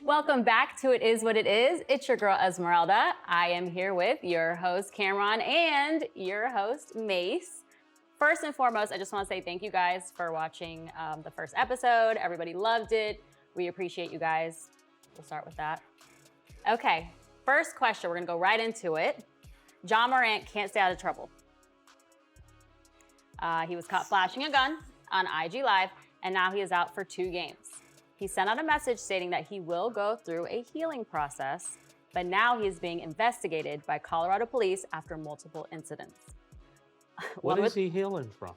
Welcome back to It Is What It Is. It's your girl, Esmeralda. I am here with your host, Cameron, and your host, Mace. First and foremost, I just want to say thank you guys for watching the first episode. Everybody loved it. We appreciate you guys. We'll start with that. Okay, first question. We're going to go right into it. Ja Morant can't stay out of trouble. He was caught flashing a gun on IG Live, and now he is out for 2 games. He sent out a message stating that he will go through a healing process, but now he is being investigated by Colorado police after multiple incidents. What is he healing from?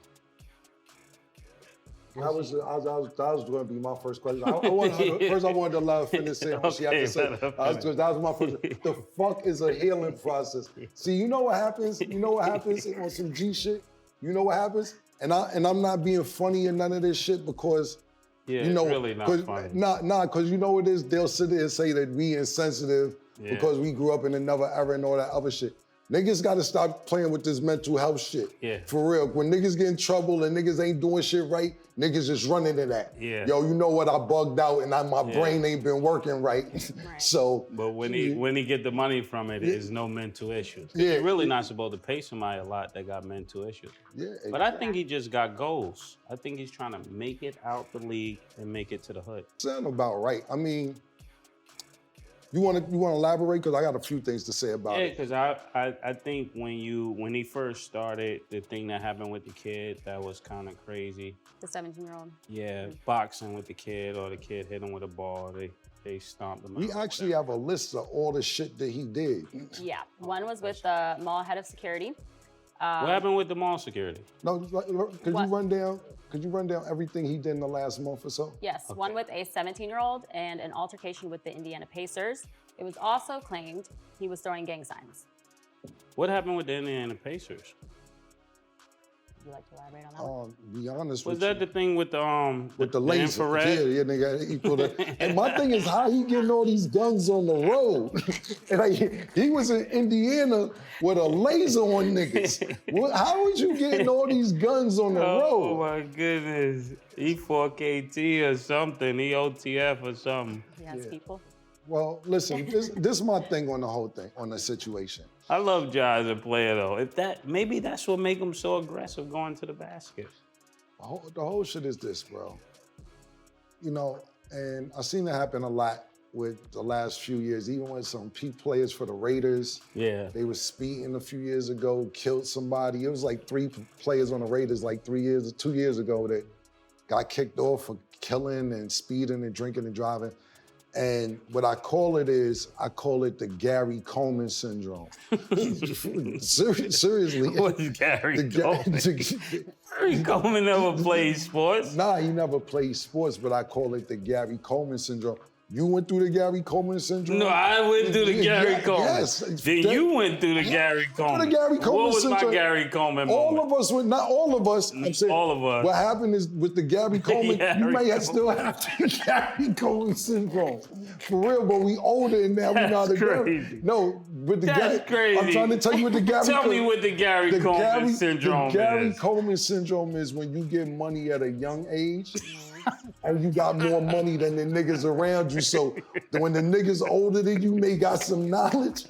That was going to be my first question. I wanted to let her finish saying what she had to say. That was my first. The fuck is a healing process? See, you know what happens? You know what happens on some G shit? You know what happens? And I'm not being funny and none of this shit because, yeah, you know, it's really not funny. Nah, because you know what it is? They'll sit there and say that we insensitive because we grew up in another era and all that other shit. Niggas gotta stop playing with this mental health shit. Yeah. For real. When niggas get in trouble and niggas ain't doing shit right, niggas just running to that. Yeah. Yo, you know what? I bugged out and my brain ain't been working right. So. But when he get the money from it, it's no mental issues. Yeah. You're really not supposed to pay somebody a lot that got mental issues. Yeah. But I think he just got goals. I think he's trying to make it out the league and make it to the hood. Sound about right. I mean, you want to elaborate? Because I got a few things to say about it. Yeah, because I think when he first started, the thing that happened with the kid, that was kind of crazy. The 17-year-old. Yeah, boxing with the kid or the kid hit him with a ball, they stomped him out. We actually have a list of all the shit that he did. Yeah, one was with the mall head of security. What happened with the mall security? No, could you run down everything he did in the last month or so? Yes, Okay. one with a 17-year-old and an altercation with the Indiana Pacers. It was also claimed he was throwing gang signs. What happened with the Indiana Pacers? Would you like to elaborate on that one? Be honest Was with that you. the thing with the laser? infrared? Yeah, nigga, equal to. And my thing is, how he getting all these guns on the road? And he was in Indiana with a laser on niggas. How was you getting all these guns on the Oh road? my goodness. E4KT or something, EOTF or something. He has people. Well, listen, this is my thing on the whole thing, on the situation. I love Ja as a player though. Maybe that's what make him so aggressive going to the basket. The whole shit is this, bro. You know, and I've seen it happen a lot with the last few years, even with some peak players for the Raiders. Yeah. They were speeding a few years ago, killed somebody. It was like 3 players on the Raiders like 2 years ago that got kicked off for killing and speeding and drinking and driving. And what I call it the Gary Coleman syndrome. Seriously. What is Gary Coleman? Gary Coleman never played sports. Nah, he never played sports, but I call it the Gary Coleman syndrome. You went through the Gary Coleman syndrome? No, I went through the Gary Coleman. Yes. Then you went through the Gary Coleman. The Gary Coleman what was syndrome. my Gary Coleman All moment? of us went, not all of us. I'm saying, all of us. What happened is with the Gary Coleman, you may still have the Gary Coleman syndrome. For real, but we older and now we know how to do it. No, with the That's crazy. I'm trying to tell you what the Gary Tell me what the Gary Coleman syndrome is. The Gary Coleman syndrome is when you get money at a young age and you got more money than the niggas around you. So when the niggas older than you may got some knowledge,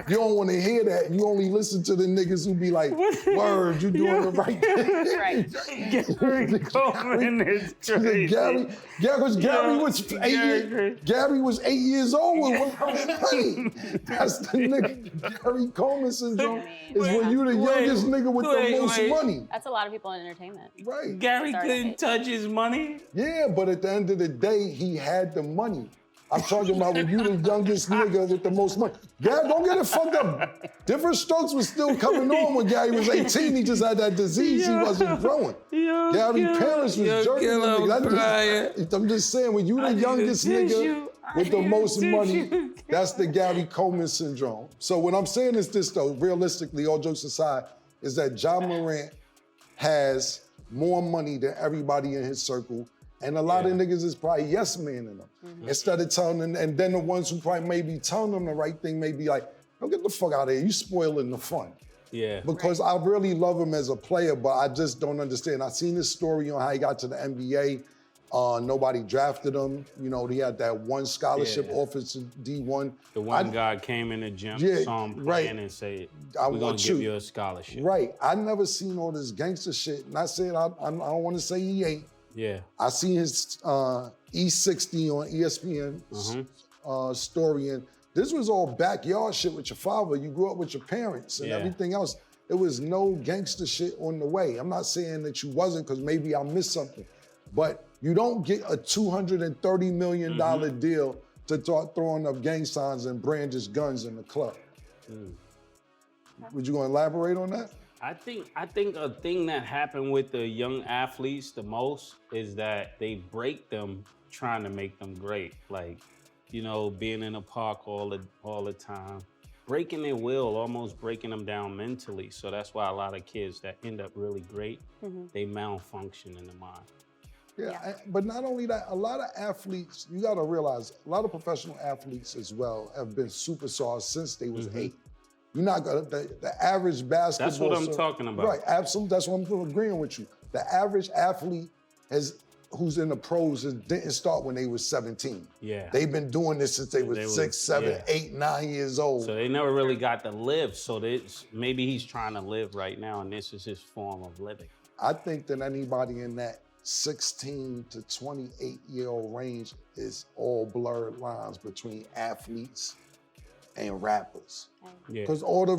you don't want to hear that. You only listen to the niggas who be like, word, you doing the right thing. Right. Gary Coleman is crazy. Gary was 8 years old when I was playing. That's the nigga. Gary Coleman syndrome is when you the youngest nigga with the most money. That's a lot of people in entertainment. Right. Gary couldn't touch his money? Yeah, but at the end of the day, he had the money. I'm talking about when you the youngest nigga with the most money. Gary, don't get it fucked up. Different strokes was still coming on when Gary was 18. He just had that disease. He wasn't growing. Gary's parents was jerking niggas. I'm just saying, when you the youngest nigga with the most money, that's the Gary Coleman syndrome. So what I'm saying is this though, realistically, all jokes aside, is that Ja Morant has more money than everybody in his circle. And a lot of niggas is probably yes man in them. Instead of telling them, and then the ones who probably may be telling them the right thing may be like, don't get the fuck out of here, you spoiling the fun. Yeah. Because I really love him as a player, but I just don't understand. I seen this story on how he got to the NBA. Nobody drafted him. You know, he had that one scholarship office in D1. The one guy came in the gym, saw him playing, and said, "We're gonna give you a scholarship." Right. I never seen all this gangster shit. Not saying I don't want to say he ain't. Yeah. I seen his E60 on ESPN story, and this was all backyard shit with your father. You grew up with your parents and everything else. There was no gangster shit on the way. I'm not saying that you wasn't, because maybe I missed something, but you don't get a $230 million deal to start throwing up gang signs and brandish guns in the club. Would you gonna elaborate on that? I think a thing that happened with the young athletes the most is that they break them trying to make them great. Like, you know, being in the park all the time, breaking their will, almost breaking them down mentally. So that's why a lot of kids that end up really great, they malfunction in the mind. Yeah, but not only that, a lot of athletes, you gotta realize, a lot of professional athletes as well have been superstars since they was 8. You're not gonna, the average basketball. That's what I'm talking about. Right, absolutely, that's what I'm agreeing with you. The average athlete who's in the pros didn't start when they was 17. Yeah. They've been doing this since they was 6, 7, 8, 9 years old. So they never really got to live. So maybe he's trying to live right now, and this is his form of living. I think that anybody in that 16 to 28-year-old range is all blurred lines between athletes and rappers. Yeah. Because all the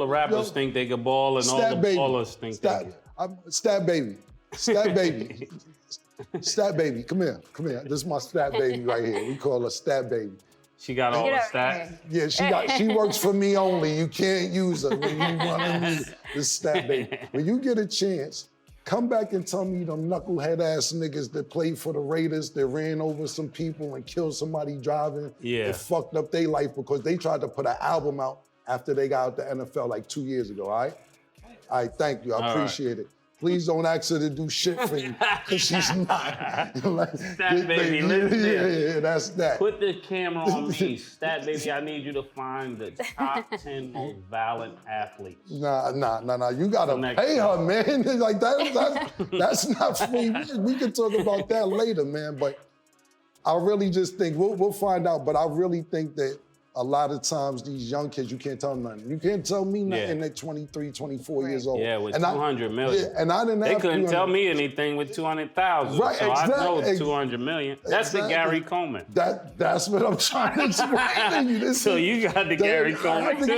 rappers think they can ball, and all the ballers think they can. Stat baby. Stat baby. Stat baby. Come here. This is my stat baby right here. We call her stat baby. She got all the stats? Yeah, she works for me only. You can't use her when you run in this stat baby. When you get a chance, come back and tell me them knucklehead ass niggas that played for the Raiders, that ran over some people and killed somebody driving, and fucked up their life because they tried to put an album out after they got out the NFL like 2 years ago, all right? All right, thank you, I appreciate it. Please don't ask her to do shit for you, because she's not. Stat baby, listen. Yeah, that's that. Put the camera on me. Stat baby, I need you to find the top 10 most violent athletes. Nah. You gotta pay her, man. Like that's not free. We can talk about that later, man. But I really just think we'll find out. But I really think that a lot of times these young kids, you can't tell them nothing. You can't tell me nothing at 23, 24 years old. Yeah, with 200 million. Yeah, and I didn't They have couldn't tell me anything with 200,000. Right, so exactly. I know 200 million. That's the Gary Coleman. That's what I'm trying to explain to you. So you got the Gary Coleman too.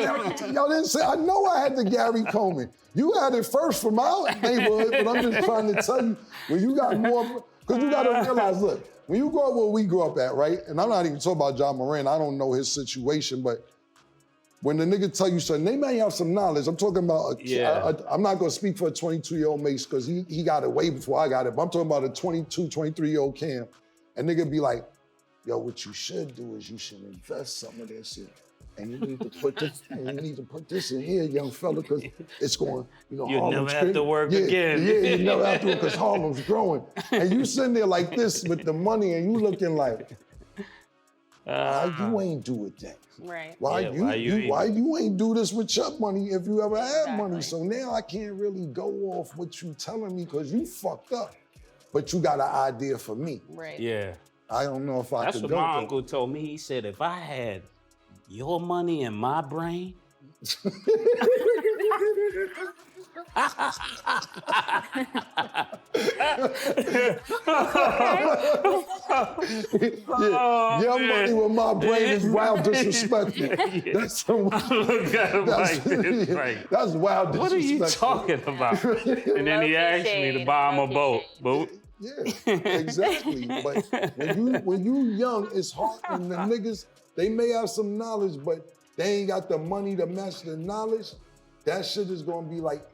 Y'all didn't say, I know I had the Gary Coleman. You had it first from our neighborhood, but I'm just trying to tell you, when you got more, because you got to realize, look, when you grow up where we grew up at, right? And I'm not even talking about John Morant. I don't know his situation, but when the nigga tell you something, they may have some knowledge. I'm talking about, I'm not gonna speak for a 22-year-old Mace, because he got it way before I got it, but I'm talking about a 22, 23-year-old Cam. And nigga be like, yo, what you should do is you should invest some of this shit. And you need to put this, in here, young fella, because it's going, You'll never have to work again. Yeah, you never have to work, because Harlem's growing. And you sitting there like this with the money, and you looking like, why you ain't do it then? Right. Why you ain't do this with your money if you ever had money? So now I can't really go off what you telling me, because you fucked up, but you got an idea for me. Right. Yeah. I don't know if I could go. That's what my uncle told me. He said, if I had your money in my brain, your money with my brain is wild disrespectful. That's that's wild disrespectful. What are you talking about? And then he asked me to buy him a boat. Yeah, exactly. But when you young, it's hard, and the niggas, they may have some knowledge, but they ain't got the money to match the knowledge. That shit is gonna be like,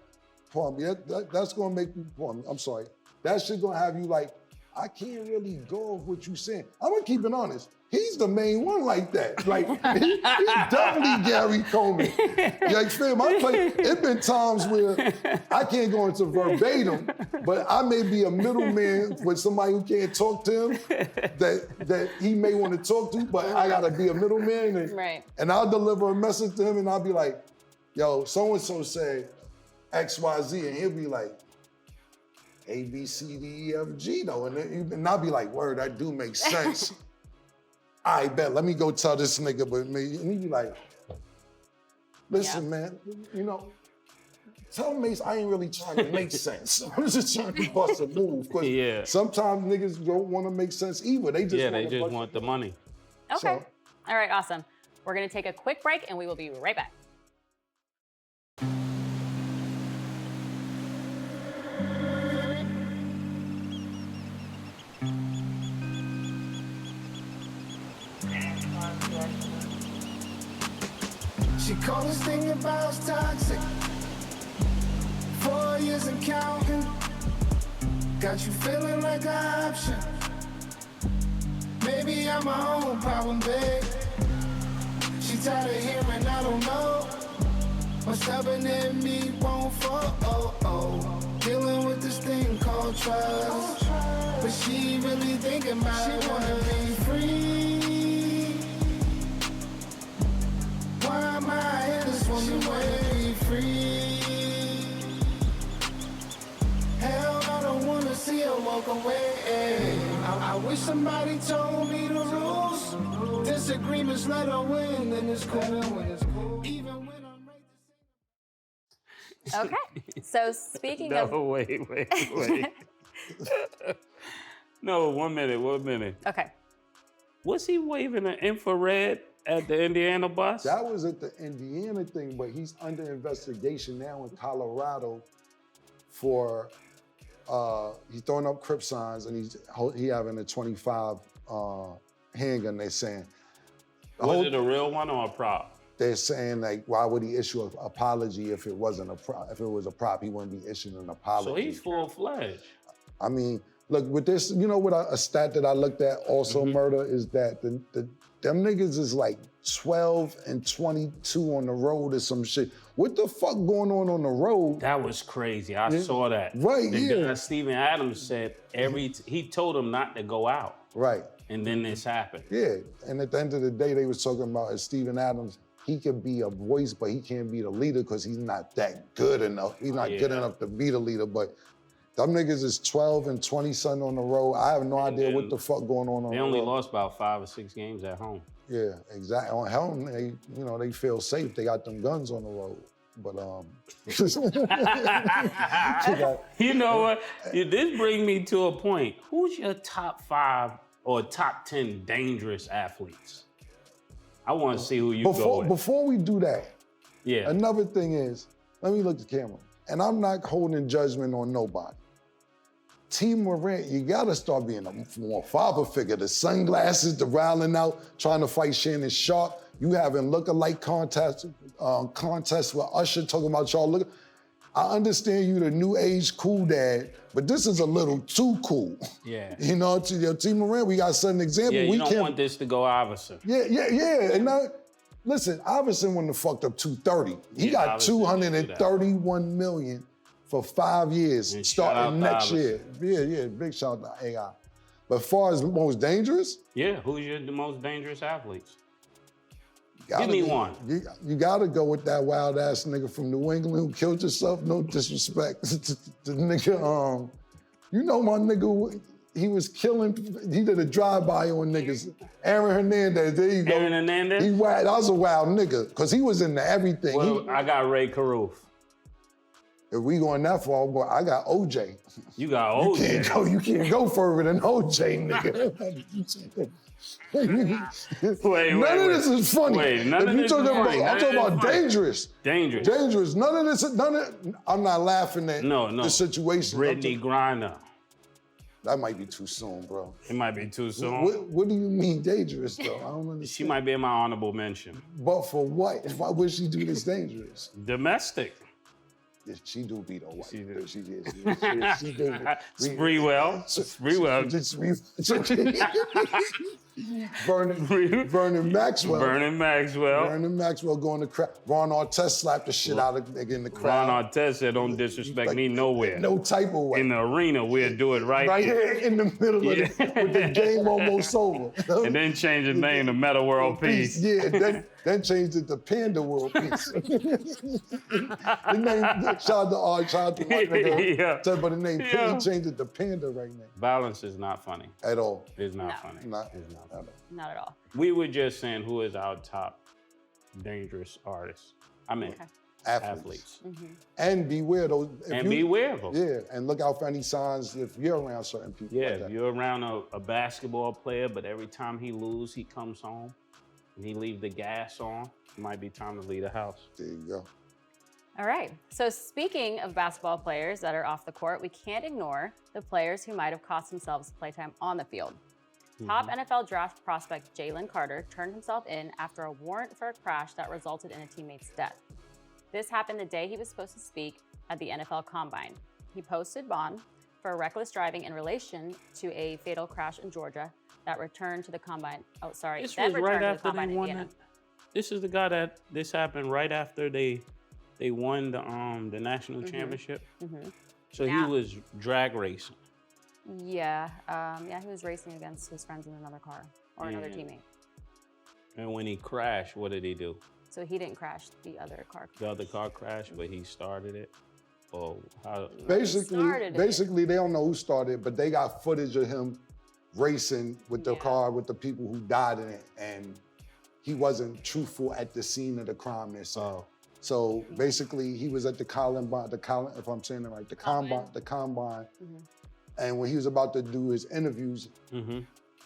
that's gonna make you, I'm sorry. That shit gonna have you like, I can't really go off what you saying. I'm gonna keep it honest. He's the main one like that. Like, he's definitely Gary Coleman. Like, fam, it been times where I can't go into verbatim, but I may be a middleman with somebody who can't talk to him that he may want to talk to, but I gotta be a middleman. And I'll deliver a message to him, and I'll be like, yo, so-and-so said X, Y, Z, and he'll be like, A, B, C, D, E, F, G though. And I'll be like, word, that do make sense. I bet, let me go tell this nigga, but me, and he be like, listen, man, you know, tell Mace I ain't really trying to make sense. I'm just trying to bust a move. Because sometimes niggas don't want to make sense either. They just want the money. Okay. So, all right, awesome. We're going to take a quick break and we will be right back. She called this thing about toxic. 4 years and counting. Got you feeling like an option. Maybe I'm my own problem, babe. She tired of hearing I don't know. What's stubborn in me won't fall. Dealing with this thing called trust. But she really thinking about it. Wanna be free. Why am I in this woman wanna be free? Hell, I don't wanna see her walk away. I wish somebody told me the rules. Disagreements let her win, and it's cool. Even when I'm right to say. Okay. So speaking of. Wait. No, 1 minute. Okay. Was he waving an infrared at the Indiana bus? that was at the Indiana thing, but he's under investigation now in Colorado for he's throwing up Crip signs and he having a 25 handgun. They're saying. Was it a real one or a prop? They're saying like, why would he issue an apology if it wasn't a prop? If it was a prop, he wouldn't be issuing an apology. So he's full-fledged. I mean, look, with this, you know what a stat that I looked at also, Murder, is that them niggas is like 12 and 22 on the road or some shit. What the fuck going on the road? That was crazy. I saw that. Right, the guy, Steven Adams said he told him not to go out. Right. And then this happened. Yeah, and at the end of the day, they was talking about as Steven Adams, he could be a voice, but he can't be the leader because he's not that good enough. He's not good enough to be the leader, but them niggas is 12 and 20 something on the road. I have no idea what the fuck going on the road. They only lost about 5 or 6 games at home. Yeah, exactly. On home, they feel safe. They got them guns on the road. But you know what? This brings me to a point. Who's your top 5 or top 10 dangerous athletes? I want to see who you go with. Before we do that, another thing is, let me look at the camera. And I'm not holding judgment on nobody. Team Morant, you gotta start being a more father figure. The sunglasses, the riling out, trying to fight Shannon Sharp. You having look-alike contests with Usher talking about y'all look. I understand you the new age cool dad, but this is a little too cool. Yeah. You know, to your Team Morant, we got to set an example. Yeah, you don't want this to go Iverson. Yeah. And listen, Iverson wouldn't have fucked up 230. He got $231 million for 5 years, starting next year. Yeah, big shout out to AI. But as far as most dangerous? Yeah, who's the most dangerous athletes? Give me one. You gotta go with that wild ass nigga from New England who killed himself. No disrespect. The nigga, you know my nigga, he was killing, he did a drive-by on niggas. Aaron Hernandez, there you go. Aaron Hernandez? That was a wild nigga, because he was into everything. Well, I got Ray Caruth. If we going that far, boy, I got OJ. You got OJ. You can't go further than OJ, nigga. Wait. None of this is funny. Wait, none of this is funny. I'm talking about dangerous. Dangerous. None of this, I'm not laughing at the situation. Brittany Griner. That might be too soon, bro. It might be too soon. What do you mean dangerous, though? I don't understand. She might be in my honorable mention. But for what? Why would she do this dangerous? Domestic. She do beat a white. She do. She do. Sprewell. Vernon Maxwell. Vernon Maxwell going to crowd. Ron Artest slapped the shit out of nigga in the crowd. Ron Artest said, don't disrespect me nowhere. No type of way. In the arena, we'll do it right here in the middle of with the game almost over. And then change his name to Meta World Peace. Yeah, Then changed it to Panda World Peace. The name, shout out to my nigga. Yeah. But the name, Yeah. he changed it to Panda right now. Violence is not funny. At all. It's not No. funny. It's not funny. Not at all. We were just saying who is our top dangerous artists. I mean, Okay. Athletes. Mm-hmm. And beware those. beware of them. Yeah, and look out for any signs if you're around certain people. Yeah, like if that. you're around a basketball player, but every time he lose, he comes home and he leave the gas on, it might be time to leave the house. There you go. All right. So speaking of basketball players that are off the court, we can't ignore the players who might have cost themselves playtime on the field. Top NFL draft prospect Jalen Carter turned himself in after a warrant for a crash that resulted in a teammate's death. This happened the day he was supposed to speak at the NFL Combine. He posted bond for reckless driving in relation to a fatal crash in Georgia that returned to the Combine. Oh, sorry. This that was right returned to the after Combine they in won Indiana. this is the guy that this happened right after they won the national championship. So Yeah. he was drag racing. Yeah. He was racing against his friends in another car or another teammate. And when he crashed, what did he do? So he didn't crash, the other car. The other car crashed, but he started it. Or how? Basically, they don't know who started, but they got footage of him racing with the car with the people who died in it, and he wasn't truthful at the scene of the crime. They're saying. So basically, he was at the Combine, if I'm saying it right, the Combine, and when he was about to do his interviews,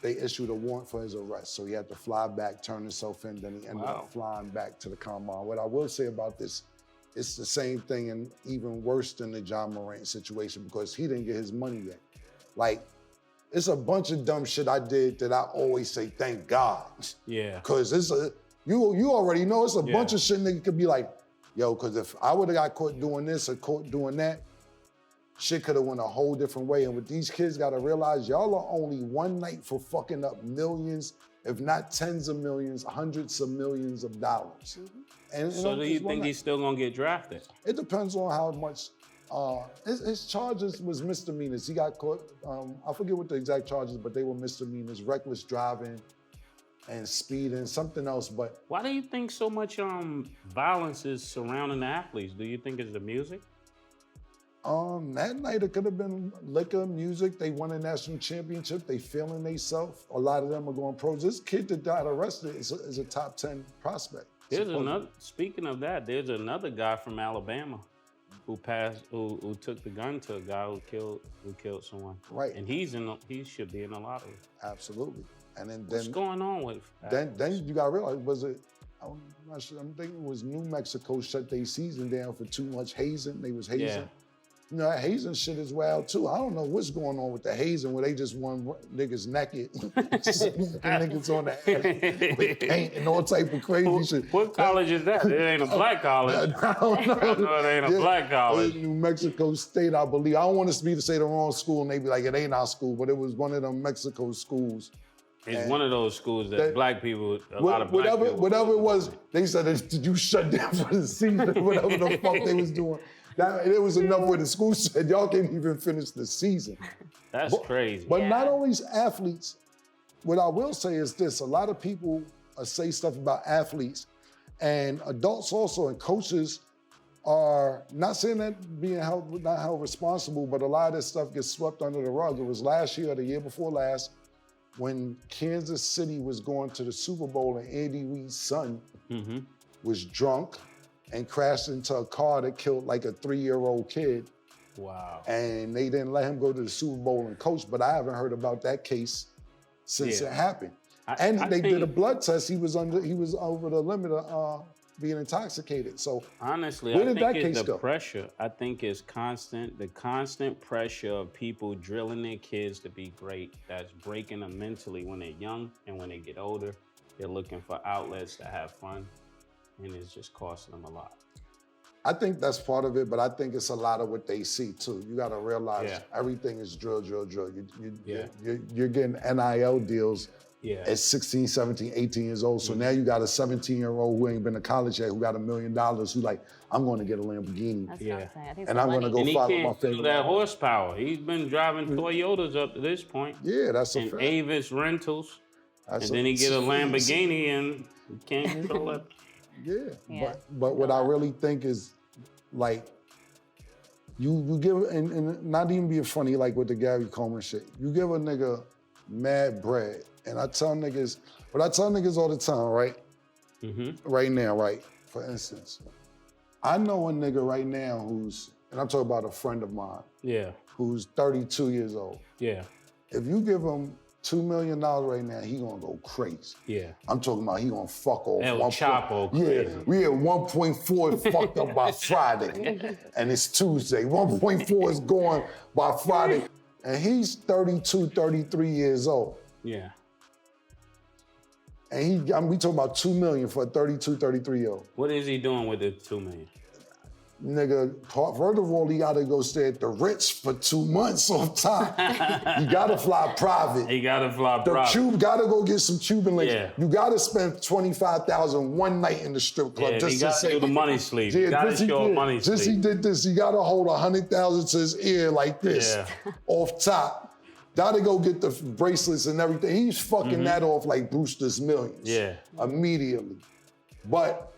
they issued a warrant for his arrest. So he had to fly back, turn himself in, then he ended up flying back to the Combine. What I will say about this, it's the same thing and even worse than the John Morant situation because he didn't get his money yet. Like, it's a bunch of dumb shit I did that I always say, thank God. Yeah. Cause you already know it's a bunch of shit nigga could be like, yo, cause if I would've got caught doing this or caught doing that, shit could have went a whole different way. And what these kids gotta realize, y'all are only one night for fucking up millions, if not tens of millions, hundreds of millions of dollars. And So do you think he's still gonna get drafted? It depends on how much, his charges was misdemeanors. He got caught, I forget what the exact charges, but they were misdemeanors, reckless driving and speeding, something else, but. Why do you think so much violence is surrounding the athletes? Do you think it's the music? That night it could have been liquor, music. They won a national championship. They feeling themselves. A lot of them are going pros. This kid that got arrested is a top 10 prospect. Speaking of that, there's another guy from Alabama who took the gun to a guy who killed someone. Right. And he should be in the lottery. Absolutely. And then what's going on with then you gotta realize, I'm not sure, I'm thinking it was New Mexico shut their season down for too much hazing. They was hazing. Yeah. You know, that hazing shit is wild too. I don't know what's going on with the hazing where they just want niggas naked. Niggas on the ass with paint and all type of crazy shit. What college is that? It ain't a black college. I don't know. I know it ain't a black college. New Mexico State, I believe. I don't want to say the wrong school and they be like, it ain't our school, but it was one of them Mexico schools. It's one of those schools that black people, a lot of black people. Whatever it was, they said, did you shut down for the season? Whatever the fuck they was doing. It was enough where the school said, y'all can't even finish the season. That's crazy. But not only athletes, what I will say is this, a lot of people say stuff about athletes and adults also and coaches are not saying that not held responsible, but a lot of this stuff gets swept under the rug. It was last year or the year before last when Kansas City was going to the Super Bowl and Andy Reid's son was drunk and crashed into a car that killed like a 3-year-old kid. Wow. And they didn't let him go to the Super Bowl and coach, but I haven't heard about that case since it happened. They did a blood test. He was over the limit of being intoxicated. So honestly, where did I think that case it's the go? pressure. I think it's the constant pressure of people drilling their kids to be great. That's breaking them mentally when they're young, and when they get older, they're looking for outlets to have fun, and it's just costing them a lot. I think that's part of it, but I think it's a lot of what they see too. You got to realize everything is drill. You're getting NIL deals at 16, 17, 18 years old. So now you got a 17-year-old who ain't been to college yet, who got $1 million, who like, I'm going to get a Lamborghini. That's what I'm saying. I think and I'm going to go follow my favorite. And that horsepower. He's been driving Toyotas up to this point. Yeah, that's a fact. And Avis Rentals. And then he get a Lamborghini and You can't control it. Yeah. But what I really think is, like, you give, and not even being funny like with the Gary Coleman shit, you give a nigga mad bread. And I tell niggas all the time, right? Right now, right? For instance, I know a nigga right now who's, and I'm talking about a friend of mine. Yeah. Who's 32 years old. Yeah. If you give him $2 million right now, he gonna go crazy. Yeah. I'm talking about he gonna fuck off. El Chapo crazy. Yeah, we at 1.4 fucked up by Friday. And it's Tuesday. 1.4 is going by Friday. And he's 32, 33 years old. Yeah. And we talking about $2 million for a 32, 33-year-old. What is he doing with the $2 million? Nigga, first of all, he gotta go stay at the Ritz for 2 months off top. You gotta fly private. He gotta fly private. The gotta go get some Cuban links. Yeah. You gotta spend $25,000 one night in the strip club. Yeah, just he to gotta say, do the money sleeve. He gotta show a money sleeve. Just he did this, he gotta hold 100,000 to his ear like this, off top. Gotta go get the bracelets and everything. He's fucking that off like Brewster's Millions. Yeah. Immediately. But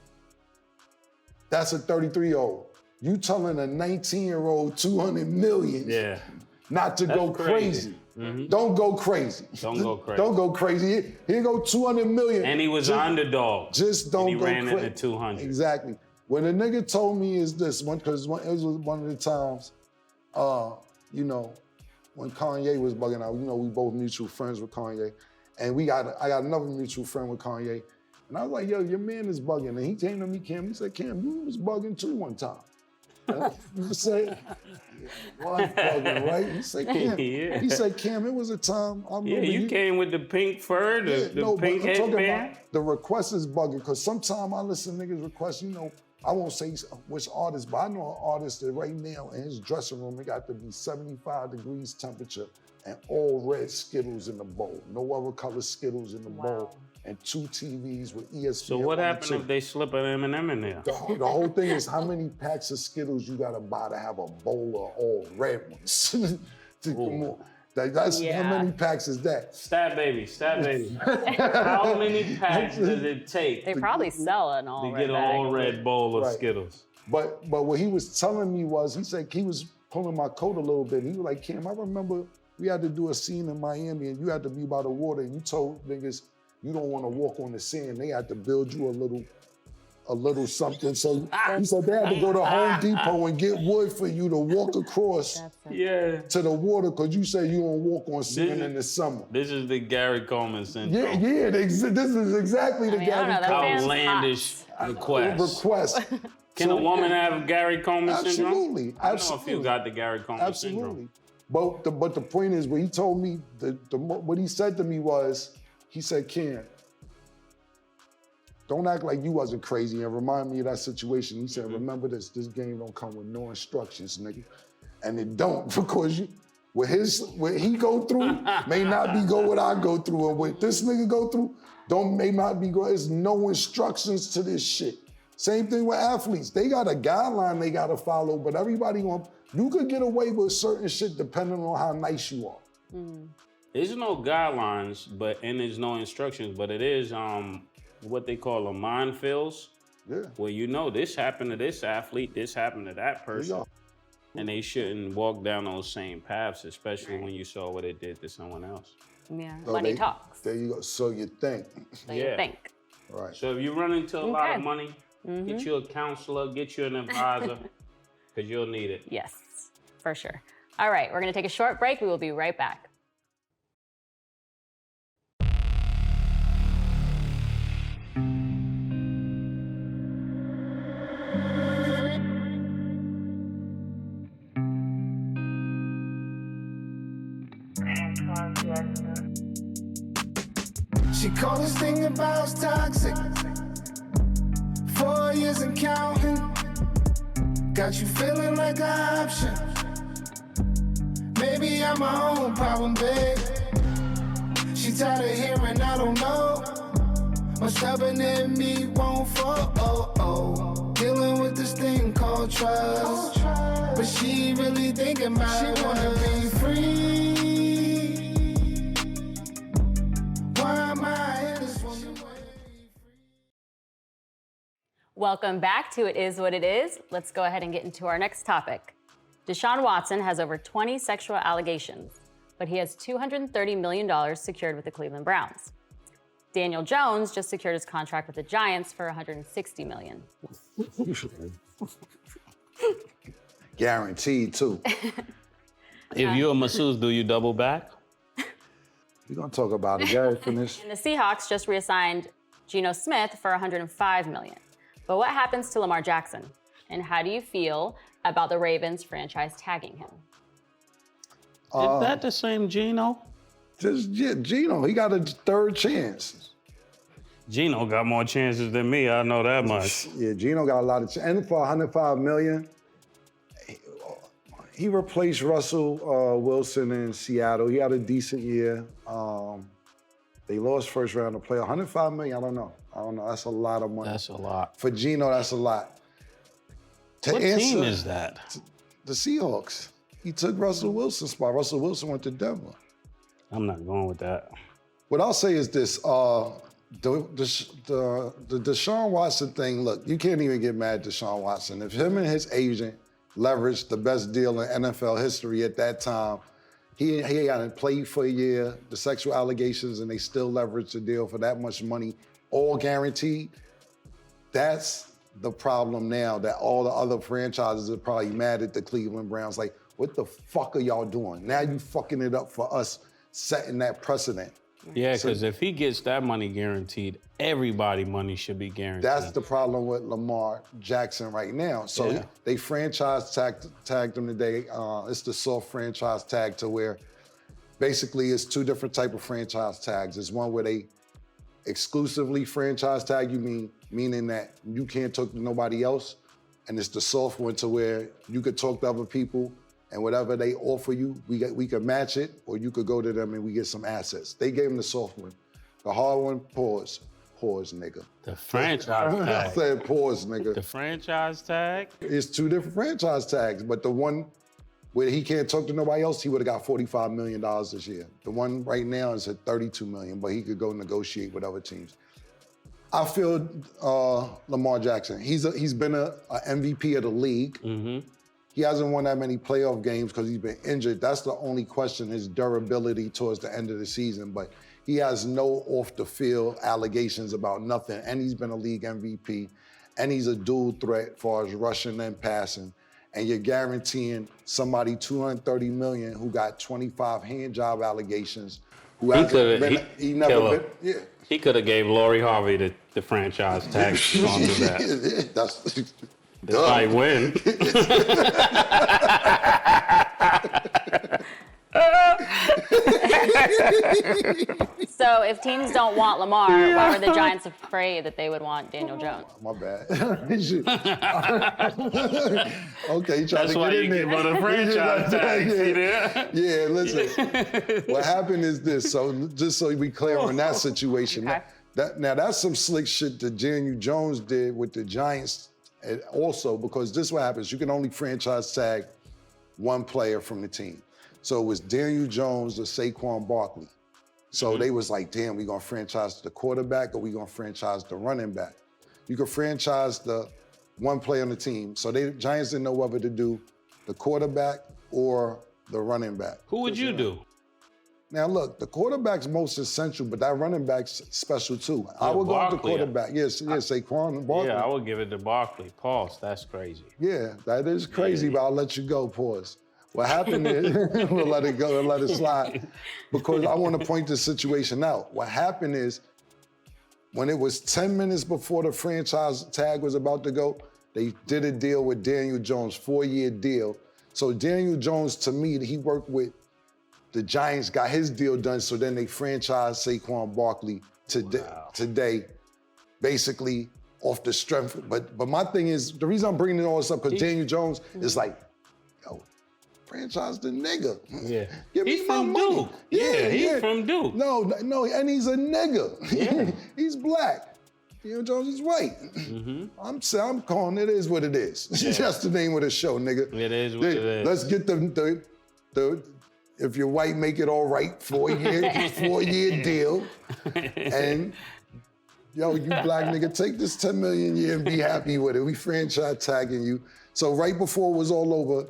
that's a 33-year-old. You telling a 19-year-old 200 million not to go crazy. Don't go crazy. Don't go crazy. Don't go crazy. Here go 200 million. And he was an underdog. Just don't go crazy. He ran into 200. Exactly. When a nigga told me is this, because it was one of the times, you know, when Kanye was bugging out, you know, we both mutual friends with Kanye. And I got another mutual friend with Kanye. And I was like, yo, your man is bugging. And he came to me, Cam, he said, Cam, you was bugging too one time. You say, well, I'm bugging, right? He said, Cam, he said, Cam, it was a time. I remember you came with the pink fur, the pink headband. The request is bugging, because sometimes I listen to niggas request, you know, I won't say which artist, but I know an artist that right now in his dressing room, it got to be 75 degrees temperature and all red Skittles in the bowl. No other color Skittles in the bowl. And 2 TVs with ESPN. So what happened if they slip an M&M in there? The whole thing is how many packs of Skittles you gotta buy to have a bowl of all red ones. Come on. That's how many packs is that? Stab baby. How many packs does it take? They probably sell an all to red get an all red bowl of Skittles. But what he was telling me was, he said he was pulling my coat a little bit. He was like, Cam, I remember we had to do a scene in Miami and you had to be by the water and you told niggas you don't want to walk on the sand. They had to build you a little something. So he said they had to go to Home Depot and get wood for you to walk across to the water, because you say you don't walk on sand in the summer. This is the Gary Coleman syndrome. This is exactly the Gary Coleman outlandish request. Can a woman have Gary Coleman syndrome? Absolutely. I know if you got the Gary Coleman syndrome. But the point is, what he told me, what he said to me was, he said, Ken, don't act like you wasn't crazy and remind me of that situation. He said, remember this game don't come with no instructions, nigga. And it don't, because what he go through may not be what I go through. And what this nigga go through may not be there's no instructions to this shit. Same thing with athletes. They got a guideline they gotta follow, but you could get away with certain shit depending on how nice you are. There's no guidelines, and there's no instructions, but it is what they call a minefields. Yeah. Where you know this happened to this athlete, this happened to that person. And they shouldn't walk down those same paths, especially when you saw what it did to someone else. Yeah, so money talks. There you go. So you think. You think. Right. So if you run into a lot of money, get you a counselor, get you an advisor, because you'll need it. Yes, for sure. All right, we're gonna take a short break. We will be right back. She called this thing about toxic. 4 years and counting. Got you feeling like an option. Maybe I'm my own problem, babe. She tired of hearing I don't know. What's stubborn in me won't fall. Dealing with this thing called trust. But she really thinking about it. She wanna be free. Why am I in this woman way? Welcome back to It Is What It Is. Let's go ahead and get into our next topic. Deshaun Watson has over 20 sexual allegations, but he has $230 million secured with the Cleveland Browns. Daniel Jones just secured his contract with the Giants for $160 million. Guaranteed, too. If you're a masseuse, do you double back? We're going to talk about it. Gary, finish. And the Seahawks just reassigned Geno Smith for $105 million. But what happens to Lamar Jackson? And how do you feel about the Ravens franchise tagging him? Is that the same Geno? Geno, he got a third chance. Geno got more chances than me, I know that much. Yeah, Geno got a lot of chances. And for $105 million, he replaced Russell Wilson in Seattle. He had a decent year. They lost first round to play. $105 million, I don't know. That's a lot of money. That's a lot. For Geno, that's a lot. What team is that? The Seahawks. He took Russell Wilson's spot. Russell Wilson went to Denver. I'm not going with that. What I'll say is this, the Deshaun Watson thing, look, you can't even get mad at Deshaun Watson. If him and his agent leveraged the best deal in NFL history at that time, he hadn't played for a year, the sexual allegations, and they still leveraged the deal for that much money, all guaranteed. That's the problem now, that all the other franchises are probably mad at the Cleveland Browns. Like, what the fuck are y'all doing? Now you fucking it up for us, setting that precedent. Yeah, because if he gets that money guaranteed, everybody money should be guaranteed. That's the problem with Lamar Jackson right now. So they franchise tagged him today. It's the soft franchise tag, to where basically it's two different type of franchise tags. There's one where they exclusively franchise tag you, meaning that you can't talk to nobody else. And it's the soft one, to where you could talk to other people, and whatever they offer you, we could match it, or you could go to them and we get some assets. They gave him the soft one. The hard one, pause, nigga. The franchise tag. I said pause, nigga. The franchise tag? It's two different franchise tags, but the one where he can't talk to nobody else, he would have got $45 million this year. The one right now is at $32 million, but he could go negotiate with other teams. I feel Lamar Jackson, he's been a MVP of the league. Mm-hmm. He hasn't won that many playoff games because he's been injured. That's the only question, his durability towards the end of the season. But he has no off-the-field allegations about nothing. And he's been a league MVP. And he's a dual threat as far as rushing and passing. And you're guaranteeing somebody $230 million who got 25 hand job allegations. He could have gave Lori Harvey the franchise tag on to that. They might win. So if teams don't want Lamar, why were the Giants afraid that they would want Daniel Jones? My bad. Okay, you trying That's to why get you in there. give on a franchise tag. See there? Yeah, listen. What happened is this. So just so we clear on that situation. Okay. Now that's some slick shit that Daniel Jones did with the Giants. And also, because this is what happens, you can only franchise tag one player from the team. So it was Daniel Jones or Saquon Barkley. So they was like, damn, we gonna franchise the quarterback or we gonna franchise the running back? You could franchise the one player on the team. So the Giants didn't know whether to do the quarterback or the running back. Who would you do? Now look, the quarterback's most essential, but that running back's special too. I would go with the quarterback. Yes, Saquon and Barkley. Yeah, I would give it to Barkley. Pause, that's crazy. Yeah, that is crazy, but I'll let you go, pause. What happened is, we'll let it go and let it slide, because I want to point this situation out. What happened is, when it was 10 minutes before the franchise tag was about to go, they did a deal with Daniel Jones, 4-year deal. So Daniel Jones, to me, he worked with the Giants, got his deal done, so then they franchised Saquon Barkley today, basically off the strength. But my thing is, the reason I'm bringing all this up, because Daniel Jones is like, yo, franchise the nigga. Yeah. Give me He's my from money. Duke. Yeah, he's from Duke. No, and he's a nigga. Yeah. He's black. Daniel Jones is white. Mm-hmm. I'm calling it is what it is. Yeah. That's the name of the show, nigga. It is what it is. Let's get the if you're white, make it all right, 4-year deal. And yo, you black nigga, take this 10 million a year and be happy with it. We franchise tagging you. So right before it was all over,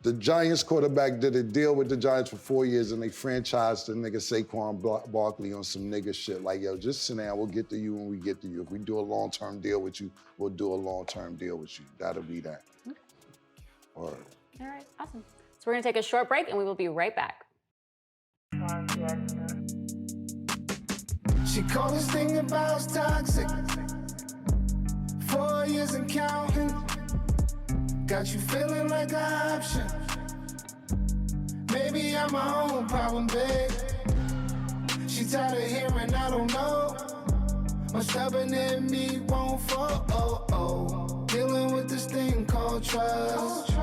the Giants quarterback did a deal with the Giants for 4 years and they franchised the nigga Saquon Barkley on some nigga shit. Like, yo, just sit down, we'll get to you when we get to you. If we do a long-term deal with you, we'll do a long-term deal with you. That'll be that. Okay. All right. All right, awesome. So we're gonna take a short break and we will be right back. She called this thing about toxic. 4 years and counting. Got you feeling like an option. Maybe I'm my own problem, babe. She tired of hearing I don't know. My stubborn in me won't fall. Dealing with this thing called trust.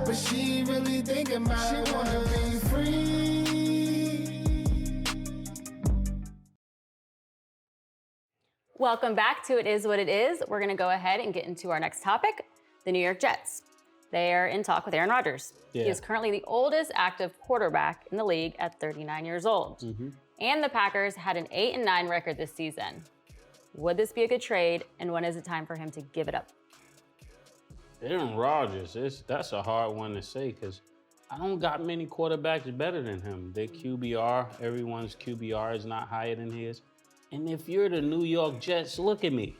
But she really thinking about it. She wanna be free. Welcome back to It Is What It Is. We're gonna go ahead and get into our next topic, the New York Jets. They are in talk with Aaron Rodgers. Yeah. He is currently the oldest active quarterback in the league at 39 years old. And the Packers had an 8-9 record this season. Would this be a good trade, and when is it time for him to give it up? Aaron Rodgers, that's a hard one to say because I don't got many quarterbacks better than him. Their QBR, everyone's QBR is not higher than his. And if you're the New York Jets, look at me.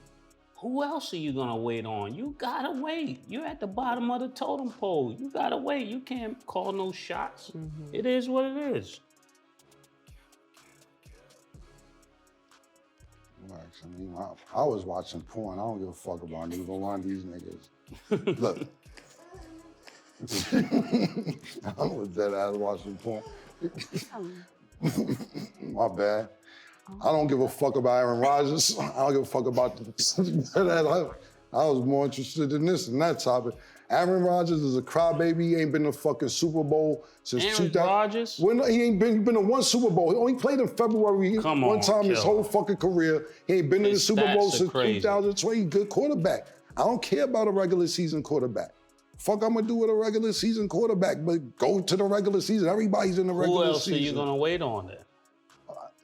Who else are you gonna wait on? You gotta wait. You're at the bottom of the totem pole. You gotta wait. You can't call no shots. It is what it is. I was watching porn. I don't give a fuck about neither one of these niggas. Look. I was dead ass watching porn. My bad. I don't give a fuck about Aaron Rodgers. I don't give a fuck about that. I was more interested in this and that topic. Aaron Rodgers is a crybaby. He ain't been to fucking Super Bowl since 2000. Aaron Rodgers? Well, no, he been to one Super Bowl. He only played in February one time his whole fucking career. He ain't been to the Super Bowl since 2020. Good quarterback. I don't care about a regular season quarterback. Fuck I'm gonna do with a regular season quarterback, but go to the regular season. Everybody's in the regular season. Who else are you gonna wait on then?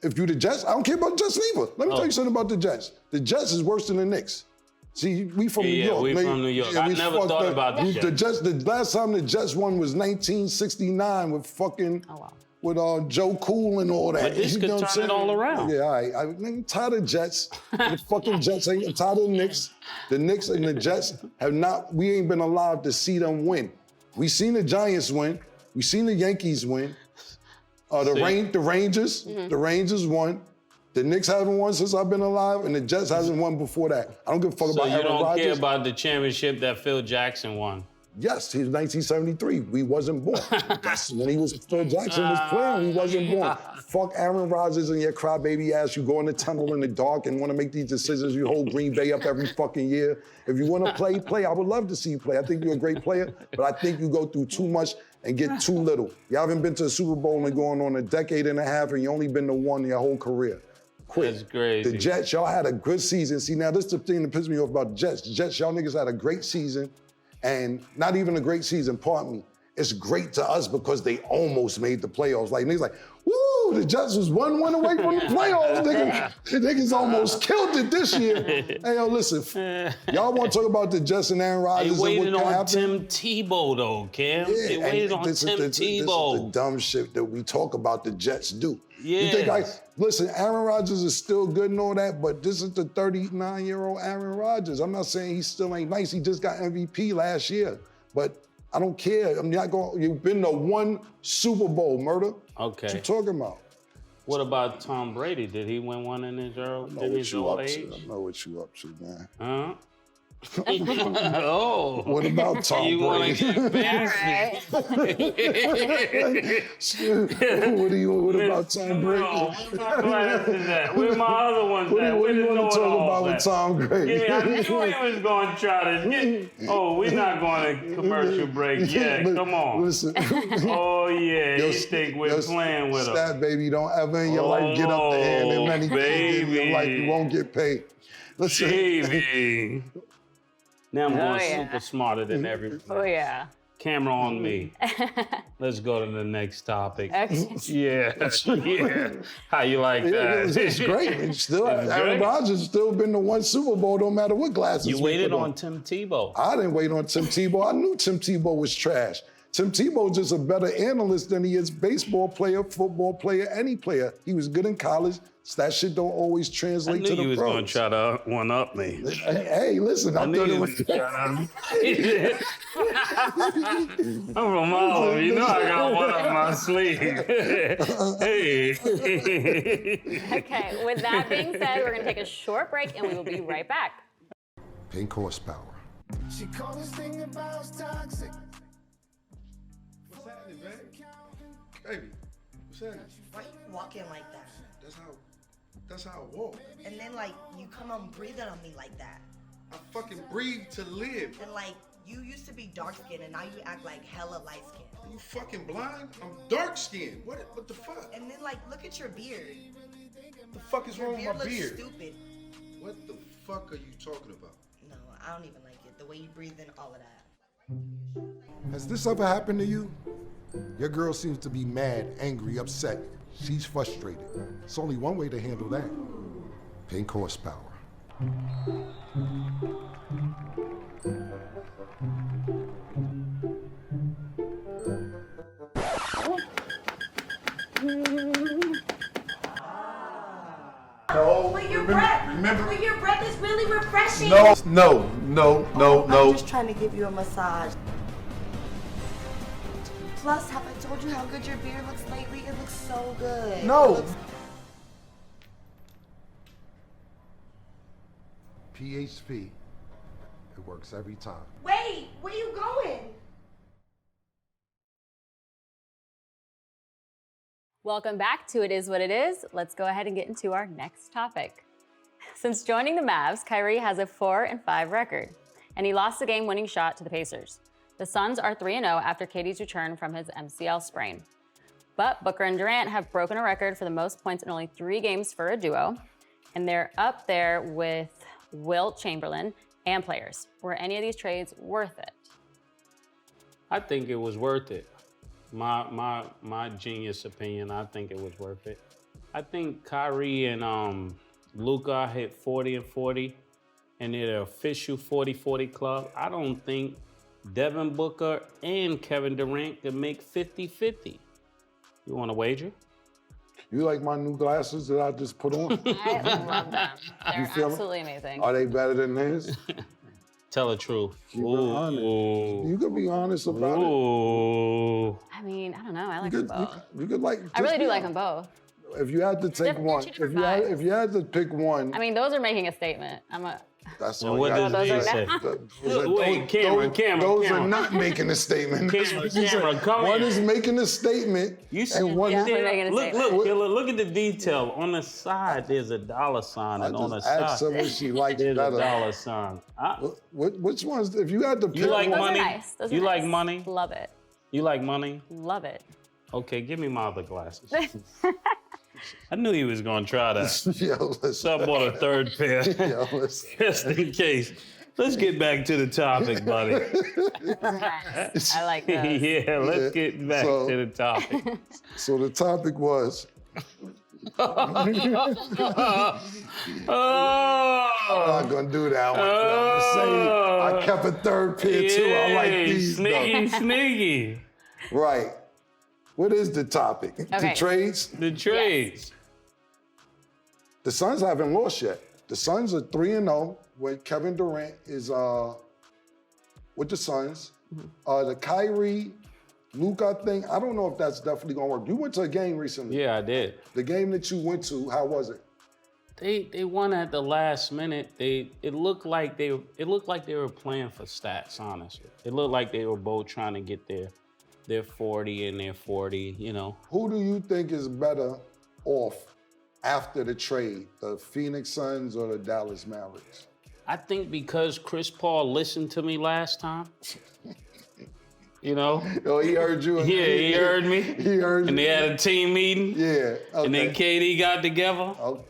If you the Jets, I don't care about the Jets neither. Let me tell you something about the Jets. The Jets is worse than the Knicks. See, we from New York. We from New York. I never thought about the Jets. The last time the Jets won was 1969 with fucking with Joe Cool and all that. But this could turn it all around. Yeah, all right. I'm tired of Jets. The fucking Jets ain't. I'm tired of the Knicks. The Knicks and the Jets have not. We ain't been allowed to see them win. We seen the Giants win. We seen the Yankees win. The Rangers. The Rangers won. The Knicks haven't won since I've been alive, and the Jets hasn't won before that. I don't give a fuck about Aaron Rodgers. So you don't care about the championship that Phil Jackson won? Yes, he was 1973. We wasn't born. That's when Phil Jackson was playing. We wasn't born. Fuck Aaron Rodgers and your crybaby ass. You go in the tunnel in the dark and want to make these decisions. You hold Green Bay up every fucking year. If you want to play. I would love to see you play. I think you're a great player, but I think you go through too much and get too little. You haven't been to a Super Bowl and going on a decade and a half, and you only been to one your whole career. Quit. That's crazy. The Jets, y'all had a good season. See, now this is the thing that pisses me off about the Jets. The Jets, y'all niggas had a great season, and not even a great season, pardon me. It's great to us because they almost made the playoffs. Like, niggas like, woo, the Jets was 1 win away from the playoffs, nigga. The niggas almost killed it this year. Hey, yo, listen, y'all want to talk about the Jets and Aaron Rodgers and what can happen? Tim Tebow, though, Cam. Yeah, they waited on Tim Tebow. This is the dumb shit that we talk about the Jets do. Yeah. You think listen, Aaron Rodgers is still good and all that, but this is the 39-year-old Aaron Rodgers. I'm not saying he still ain't nice. He just got MVP last year. But I don't care. I'm not going. You've been to one Super Bowl, murder. Okay. What you talking about? What about Tom Brady? Did he win one in his old age? I know what you up to, man. Huh? Oh. What about Tom Brady? You want to get fancy? What about Tom Brady? No, where's my glasses at? Where my other ones at? What do you want to talk about with Tom Brady? I knew he was going to try to we're not going to commercial break yet. Come on. Listen. Oh, yeah. You think we're playing with him. Stat, baby, don't ever in your life get up there and in many things in your life you won't get paid. Listen. Baby. Now I'm going super smarter than everybody. Oh, yeah. Camera on me. Let's go to the next topic. Okay. Yeah. How you like that? It's great. It's still, Aaron Rodgers still been to one Super Bowl, no matter what glasses You we waited put on Tim Tebow. I didn't wait on Tim Tebow. I knew Tim Tebow was trash. Tim Tebow just a better analyst than he is baseball player, football player, any player. He was good in college. That shit don't always I translate knew to the you was pros. gonna try to one-up me. Hey, listen, I knew you was trying to. I'm from Harlem. You know I got one up my sleeve. Hey. Okay, with that being said, we're gonna take a short break and we will be right back. Pink horsepower. She called this thing about toxic. What's happening, man? Baby, what's happening? Why you walking like that? That's how I walk. And then like you come on breathing on me like that. I fucking breathe to live. And like you used to be dark skinned and now you act like hella light skinned. Are you fucking blind? I'm dark skinned. What the fuck? And then like look at your beard. What the fuck is Your wrong with beard my looks beard? stupid. What the fuck are you talking about? No, I don't even like it. The way you breathe in all of that. Has this ever happened to you? Your girl seems to be mad, angry, upset. She's frustrated. It's only one way to handle that. Pink horsepower. But your breath is really refreshing. No. I'm just trying to give you a massage. Plus, have I told you how good your beard looks lately? It looks so good. No. PHP. It works every time. Wait, where you going? Welcome back to It Is What It Is. Let's go ahead and get into our next topic. Since joining the Mavs, Kyrie has a 4-5 record, and he lost the game-winning shot to the Pacers. The Suns are 3-0 after KD's return from his MCL sprain. But Booker and Durant have broken a record for the most points in only 3 games for a duo, and they're up there with Wilt Chamberlain and players. Were any of these trades worth it? I think it was worth it. My genius opinion, I think it was worth it. I think Kyrie and Luka hit 40 and 40, and they're the official 40-40 club. I don't think Devin Booker and Kevin Durant can make 50-50. You want to wager? You like my new glasses that I just put on? I love them. They're feel me? absolutely amazing. Are they better than his? Tell the truth. Keep it honest. You could be honest about it. Ooh. I mean, I don't know. I like You them both. could like. I really just do be like them honest. both. If you had to take They're one, two if different you had to pick one, I mean, those are making a statement. that's And all. what you does got he to say? Wait, Those Cameron. are not making a statement. Cameron, come One here. is making a statement, You see, and one Yeah. is. making a look, statement. Killer, look at the detail. On the side, there's a dollar sign, I and on the just asked her side, what she likes there's a better. dollar sign. Which ones? If you had to pick You like Those one, money? are nice. Those You are like nice. money? Love it. You like money? Love it. Okay, give me my other glasses. I knew he was gonna try that. yo, listen. So I bought a third pair, Yo, listen. just in case. Let's get back to the topic, buddy. Nice. I like those. Yeah, let's get back So- to the topic. So the topic was. Oh, I'm not gonna do that one. I'm gonna say I kept a third pair too. I like yay, these. sneaky, though. sneaky. Right. What is the topic? The Okay. trades. The trades. The Suns haven't lost yet. The Suns are 3-0 when Kevin Durant is with the Suns. The Kyrie, Luka thing, I don't know if that's definitely gonna work. You went to a game recently. Yeah, I did. The game that you went to, how was it? They won at the last minute. It looked like they were playing for stats, honestly. It looked like they were both trying to get their 40 and their 40, you know. Who do you think is better off after the trade, the Phoenix Suns or the Dallas Mavericks? I think because Chris Paul listened to me last time, you know. Oh, he heard you. Yeah, he heard me. He heard And you. they had a team meeting. Yeah. Okay. And then KD got together. Oh,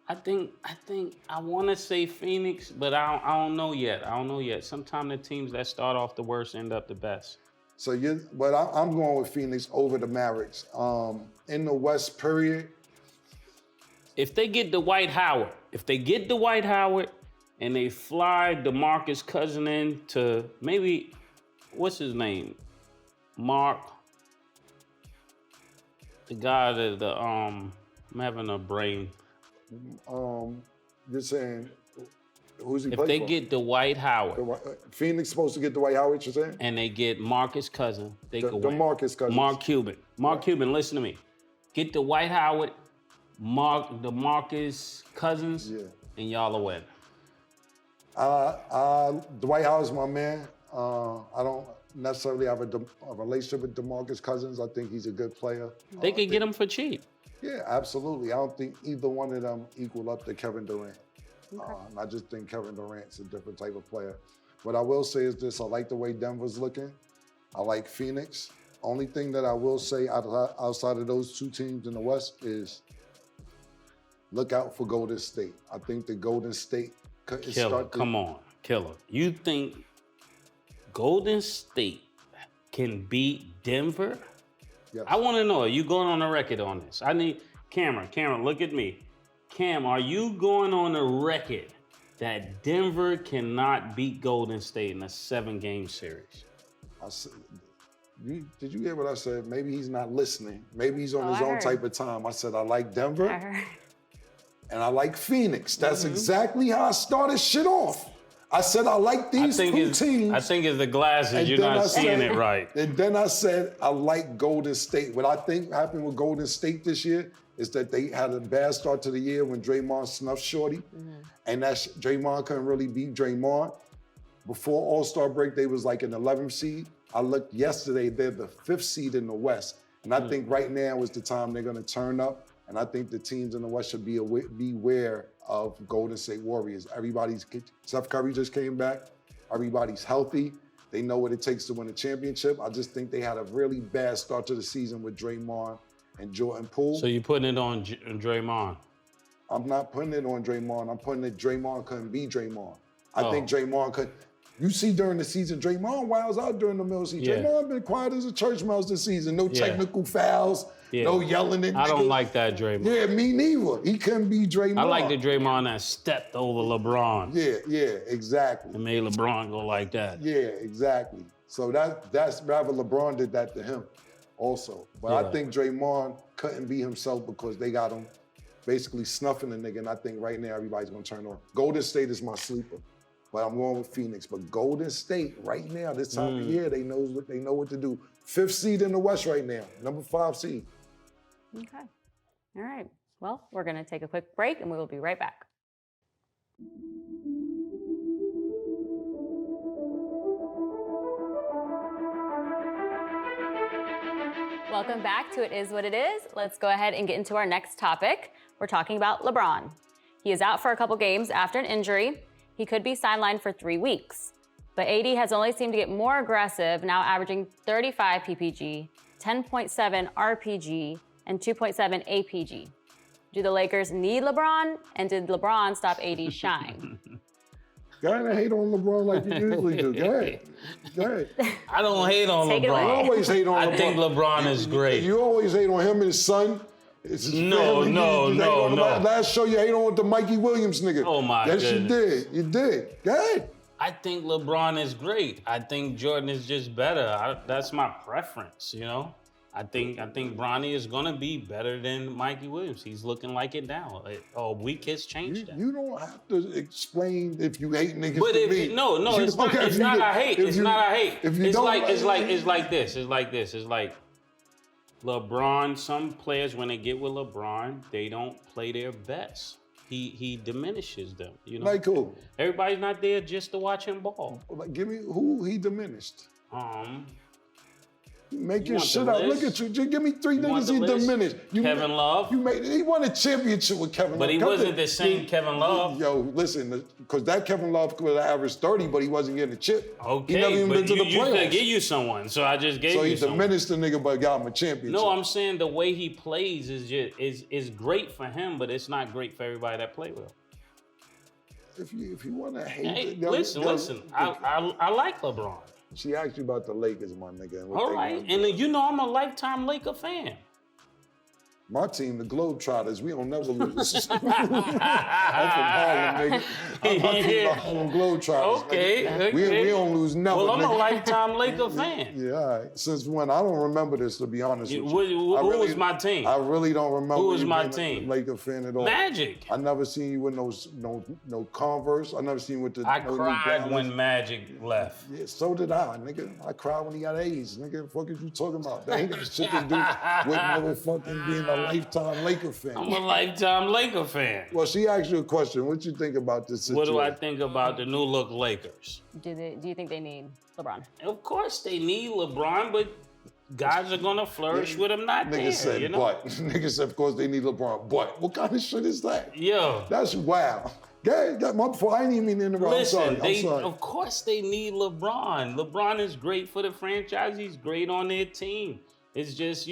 I think I want to say Phoenix, but I don't know yet. Sometimes the teams that start off the worst end up the best. So I'm going with Phoenix over the Mavericks. In the West, period. If they get Dwight Howard, and they fly DeMarcus Cousins in to maybe, what's his name? Mark. The guy that I'm having a brain. You're saying who's he If play they for? get Dwight Howard Phoenix supposed to get Dwight Howard, you're saying? and they get Marcus Cousins, they could win. DeMarcus Cousins. Mark Cuban, listen to me. Get Dwight Howard, DeMarcus Cousins, and y'all will win. Dwight Howard's my man. I don't necessarily have a relationship with DeMarcus Cousins. I think he's a good player. They could get him for cheap. Yeah, absolutely. I don't think either one of them equal up to Kevin Durant. I just think Kevin Durant's a different type of player. What I will say is this: I like the way Denver's looking. I like Phoenix. Only thing that I will say outside of those two teams in the West is look out for Golden State. I think the Golden State Killer. You think Golden State can beat Denver? Yes. I want to know, are you going on the record on this? I need Cameron, look at me. Cam, are you going on the record that Denver cannot beat Golden State in a 7-game series? Did you hear what I said? Maybe he's not listening. Maybe he's on his own type of time. I said I like Denver and I like Phoenix. That's exactly how I started shit off. I said I like these two teams. I think it's the glasses. You're not seeing it right. And then I said I like Golden State. What I think happened with Golden State this year is that they had a bad start to the year when Draymond snuffed Shorty. And Draymond couldn't really beat Draymond. Before All-Star break, they was like an 11th seed. I looked yesterday, they're the 5th seed in the West. And I think right now is the time they're going to turn up. And I think the teams in the West should beware of Golden State Warriors. Steph Curry just came back. Everybody's healthy. They know what it takes to win a championship. I just think they had a really bad start to the season with Draymond and Jordan Poole. So you're putting it on Draymond? I'm not putting it on Draymond. I'm putting it Draymond couldn't be Draymond. I think Draymond could. You see during the season, Draymond wiles out during the middle of the season. Draymond been quiet as a church mouse this season. No technical fouls, no yelling at niggas. I don't like that Draymond. Yeah, me neither. He couldn't be Draymond. I like the Draymond that stepped over LeBron. Yeah, exactly. And made LeBron go like that. Yeah, exactly. So that's rather LeBron did that to him also. But I think Draymond couldn't be himself because they got him basically snuffing the nigga. And I think right now everybody's gonna turn on. Golden State is my sleeper. But I'm going with Phoenix. But Golden State, right now, this time of year, they know what to do. 5th seed in the West right now, number 5 seed. Okay. All right. Well, we're going to take a quick break and we will be right back. Welcome back to It Is What It Is. Let's go ahead and get into our next topic. We're talking about LeBron. He is out for a couple games after an injury. He could be sidelined for 3 weeks. But AD has only seemed to get more aggressive, now averaging 35 PPG, 10.7 RPG, and 2.7 APG. Do the Lakers need LeBron? And did LeBron stop AD's shine? Go ahead and hate on LeBron like you usually do. Go ahead. I don't hate on Take it LeBron. away. You always hate on LeBron. I think LeBron is great. You always hate on him and his son. It's his family. No. Last show you hate on with the Mikey Williams nigga. Oh my goodness. goodness. You did. Go ahead. I think LeBron is great. I think Jordan is just better. That's my preference, you know? I think Bronny is gonna be better than Mikey Williams. He's looking like it now. A week has changed that. You don't have to explain if you hate niggas. But to me. it's not. It's not a hate. It's not a hate. It's like this. It's like LeBron. Some players, when they get with LeBron, they don't play their best. He diminishes them. You know. Like who? Everybody's not there just to watch him ball. Like, give me who he diminished. Make your want shit the up. list? Look at you. Just give me 3 want niggas the he list? diminished. Kevin Love? He won a championship with Kevin Love. But he wasn't the same Kevin Love. Yo, listen, because that Kevin Love could have averaged 30, but he wasn't getting a chip. Okay, he never even but been to the you could playoffs. give you someone, so I just gave So you he someone. diminished the nigga, but got him a championship. No, I'm saying the way he plays is great for him, but it's not great for everybody that play with him. If you want to hate Hey, it, listen. I like LeBron. She asked you about the Lakers, my nigga. And what All they right, gonna do. and you know I'm a lifetime Laker fan. My team, the Globetrotters, we don't never lose. I'm from Harlem, nigga. My team, the Harlem Globetrotters. Okay, nigga. okay. We don't lose never, Well, I'm nigga. a lifetime Laker fan. Yeah, all right. Since when? I don't remember this, to be honest with you. Who was my team? I really don't remember Who was you my being team? a Laker fan at all. Magic. I never seen you with no Converse. I never seen you with the I no New cried Balance. when Magic left. Yeah, so did I, nigga. I cried when he got AIDS, nigga. Fuck is you talking about? That ain't got shit to do with motherfucking being a lifetime Laker fan. I'm a lifetime Laker fan. Well, she asked you a question. What you think about this What situation? do I think about the new look Lakers? Do you think they need LeBron? Of course they need LeBron, but guys are gonna flourish with him not Nigga there. said, you know? but. Nigga said, of course they need LeBron. But what kind of shit is that? Yo. That's wow. I didn't even mean to interrupt. Listen, I'm sorry. of course they need LeBron. LeBron is great for the franchise. He's great on their team. It's just,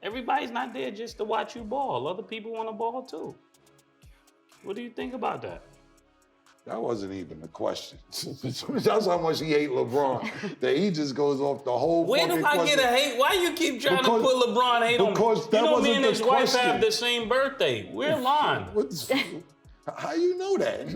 everybody's not there just to watch you ball. Other people want to ball too. What do you think about that? That wasn't even the question. That's how much he hate LeBron. That he just goes off the whole Where fucking do I question. get a hate? Why you keep trying Because- to put LeBron hate on me? because that me and wasn't his the wife question. have the same birthday. We're lying. How you know that?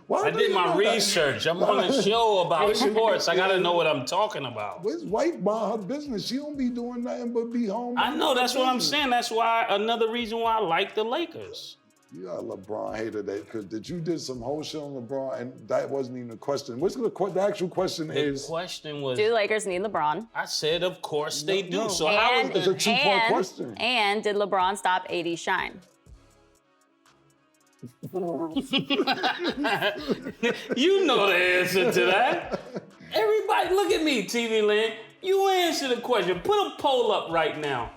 Why I do did you my know that? research. I'm on a show about sports. I gotta know what I'm talking about. His wife mind her business. She don't be doing nothing but be home. I know, that's what I'm saying. That's why another reason why I like the Lakers. You got a LeBron hater that you did some whole shit on LeBron and that wasn't even a question. The actual question The is? question was, Do the Lakers need LeBron? I said, of course they do. No. So how is It's a two-part question. And did LeBron stop AD shine? You know the answer to that. Everybody, look at me, TV land. You answer the question. Put a poll up right now.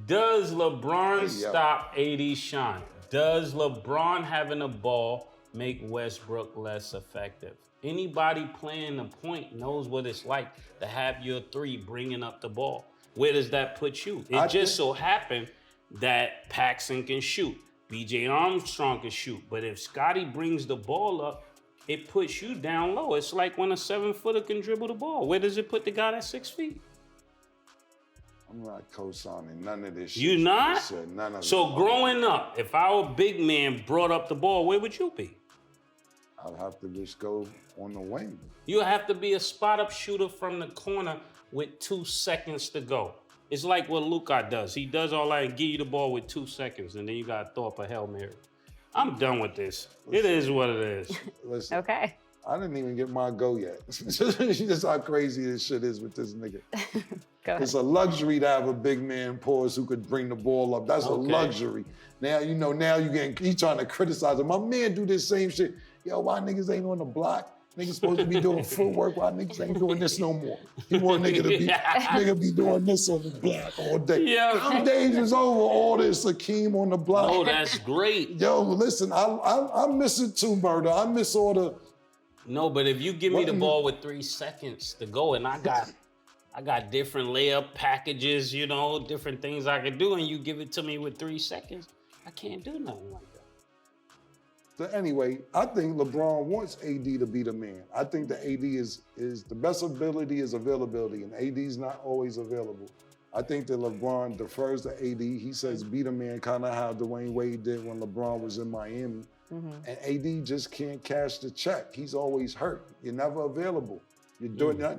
Does LeBron stop AD shine? Does LeBron having a ball make Westbrook less effective? Anybody playing the point knows what it's like to have your three bringing up the ball. Where does that put you? It just so happened that Paxson can shoot. B.J. Armstrong can shoot. But if Scotty brings the ball up, it puts you down low. It's like when a 7-footer can dribble the ball. Where does it put the guy that's 6 feet? I'm not co-signing none of this shit. You not? just said, none of So it. growing up, if our big man brought up the ball, where would you be? I'd have to just go on the wing. You have to be a spot-up shooter from the corner with 2 seconds to go. It's like what Luka does. He does all that and give you the ball with 2 seconds, and then you got to throw up a Hail Mary. I'm done with this. It is what it is. Listen, Okay. I didn't even get my go yet. That's how crazy this shit is with this nigga. Go ahead. It's a luxury to have a big man pause who could bring the ball up. That's a luxury. Now he trying to criticize him. My man do this same shit. Yo, why niggas ain't on the block? Niggas supposed to be doing footwork. Why niggas ain't doing this no more? He want nigga be doing this on the block all day. Yeah. Them days is over. All this Hakeem on the block. Oh, that's great. Yo, listen, I miss it too, Murder. I miss all the. No, but if you give me the ball with 3 seconds to go, and I got different layup packages, different things I can do, and you give it to me with 3 seconds, I can't do nothing like that. So anyway, I think LeBron wants AD to be the man. I think the AD is the best ability is availability, and AD's not always available. I think that LeBron defers to AD. He says be the man, kind of how Dwayne Wade did when LeBron was in Miami. And AD just can't cash the check. He's always hurt. You're never available. You're doing your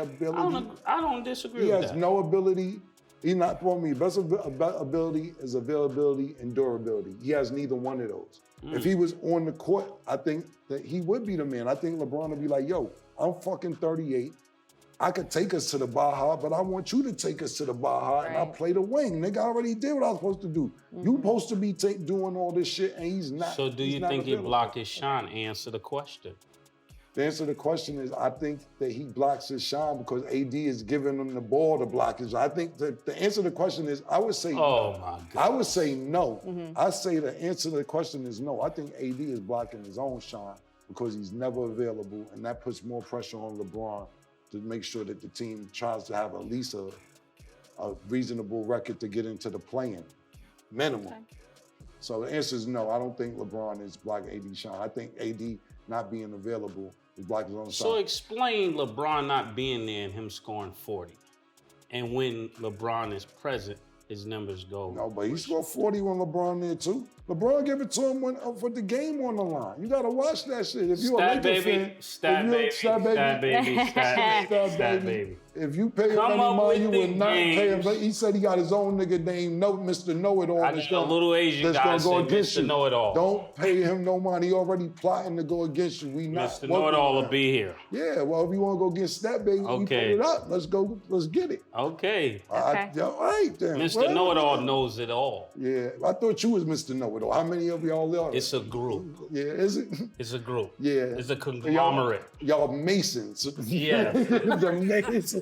ability. I don't disagree He with has that. no ability. He's not for me. Best ability is availability and durability. He has neither one of those. If he was on the court, I think that he would be the man. I think LeBron would be like, yo, I'm fucking 38. I could take us to the Baja, but I want you to take us to the Baja and I'll play the wing. Nigga, I already did what I was supposed to do. You supposed to be doing all this shit and he's not. So do you think he blocked his shot? Answer the question. The answer to the question is, I think that he blocks his shine because AD is giving him the ball to block his. I think that the answer to the question is, I would say Oh my God. I would say no. I say the answer to the question is no. I think AD is blocking his own shine because he's never available, and that puts more pressure on LeBron to make sure that the team tries to have at least a reasonable record to get into the play-in, minimum. Okay. So the answer is no. I don't think LeBron is blocking AD shine. I think AD not being available is blocking his own shine. So explain LeBron not being there and him scoring 40. And when LeBron is present, his numbers go. No, but he scored 40 when LeBron there too. LeBron give it to him when for the game on the line. You gotta watch that shit. If you a Stat Laker baby, fan, stat baby, stat baby, stat baby. If you pay him Come any up money, with you the would not pay him. games. He said he got his own nigga named Mr. Know-It-All. I got a little Asian guy said Mr. Know-It-All. Don't pay him no money. He already plotting to go against you. We not Mr. working Know-It-All with will him. be here. Yeah, well, if you want to go get Stat Baby, we put Okay. it up. Let's go. Let's get it. Okay. Okay. All right, then. Mr. Well, Know-It-All knows it all. Yeah, I thought you was Mr. Know-It-All. How many of y'all are? It's a group. Yeah, is it? It's a group. Yeah. It's a conglomerate. Y'all Masons. Yeah. The Masons.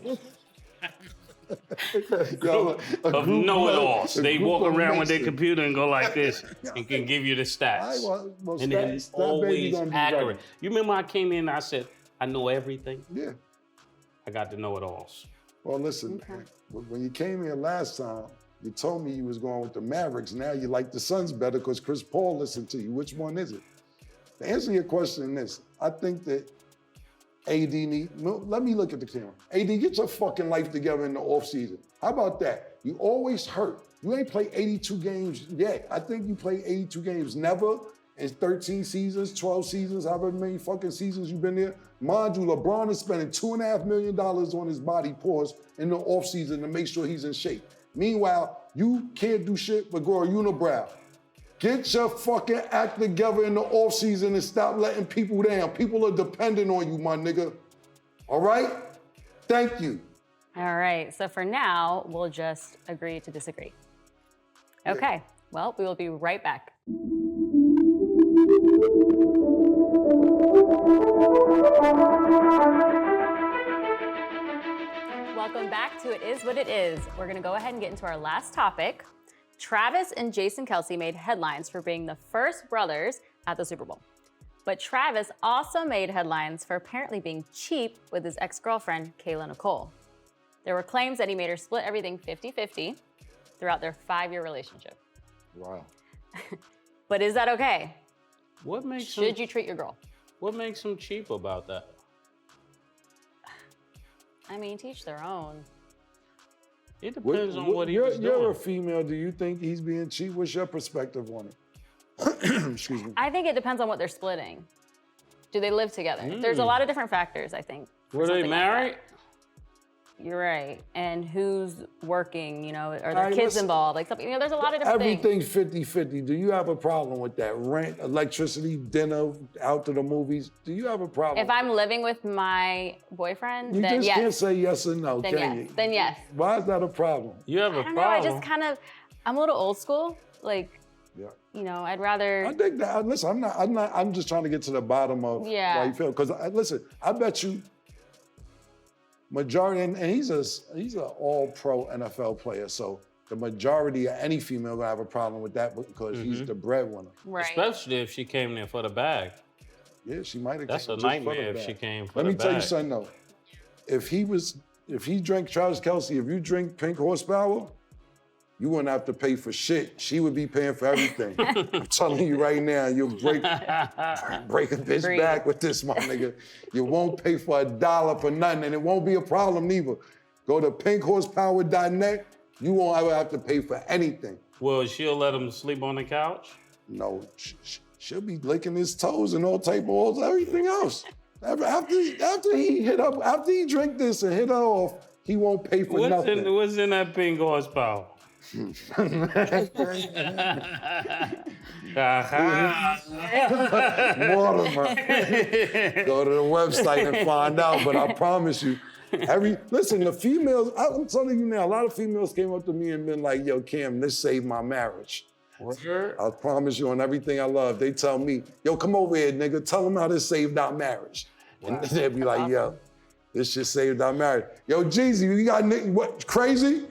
Y'all a Of group know-it-alls. a They group walk of around with their Masons. computer and go like this and can give you the stats. Well, And then Stat Baby always gonna be accurate. right. You remember I came in and I said, I know everything. Yeah. I got to know it alls. Well, listen, when you came here last time, you told me you was going with the Mavericks. Now you like the Suns better because Chris Paul listened to you. Which one is it? To answer your question is this, I think that AD let me look at the camera. AD, get your fucking life together in the offseason. How about that? You always hurt. You ain't played 82 games yet. I think you played 82 games. Never in 13 seasons, 12 seasons, however many fucking seasons you've been there. Mind you, LeBron is spending $2.5 million on his body, pause, in the offseason to make sure he's in shape. Meanwhile, you can't do shit but grow a unibrow. Get your fucking act together in the offseason and stop letting people down. People are dependent on you, my nigga. All right? Thank you. All right. So for now, we'll just agree to disagree. Okay. Well, we will be right back. Welcome back to It Is What It Is. We're going to go ahead and get into our last topic. Travis and Jason Kelce made headlines for being the first brothers at the Super Bowl. But Travis also made headlines for apparently being cheap with his ex-girlfriend, Kayla Nicole. There were claims that he made her split everything 50-50 throughout their 5-year relationship. Wow. But is that okay? What makes Should you treat your girl? What makes him cheap about that? I mean, teach their own. It depends on what he was You're doing. a female. Do you think he's being cheap? What's your perspective on it? Excuse me. I think it depends on what they're splitting. Do they live together? There's a lot of different factors, I think. for Were they something like that. married? You're right. And who's working, you know, are there All right, kids listen. involved? Like something, you know, there's a lot of different things. Everything's 50-50. Do you have a problem with that? Rent, electricity, dinner, out to the movies. Do you have a problem? If I'm living with my boyfriend, You then just yes. can't say yes or no, then can yes. you? Then yes. Why is that a problem? You have a I don't know. I problem. just kind of, I'm a little old school. Like, Yeah. you know, I'd rather. I think that. Listen, I'm just trying to get to the bottom of Yeah. why you feel. Because listen, I bet you majority, and he's an all-pro NFL player, so the majority of any female gonna have a problem with that because he's the breadwinner. Right. Especially if she came there for the bag. Yeah, she might have. That's a just for the nightmare if bag. she came for Let the me tell you bag. something though. If he drank Travis Kelce, if you drink Pink Horsepower, you wouldn't have to pay for shit. She would be paying for everything. I'm telling you right now, you'll break a bitch Breathe. back with this, my nigga. You won't pay for $1 for nothing, and it won't be a problem neither. Go to pinkhorsepower.net. You won't ever have to pay for anything. Well, she'll let him sleep on the couch? No, she'll be licking his toes and all everything else. After he drink this and hit her off, he won't pay for nothing. What's in that pink horsepower? Mortimer. Go to the website and find out, but I promise you, listen, the females, I'm telling you now, a lot of females came up to me and been like, yo, Cam, this saved my marriage. I promise you on everything I love, they tell me, yo, come over here, nigga, tell them how this saved our marriage. And they'd be like, yo, this shit saved our marriage. Yo, Jeezy, you got what, crazy?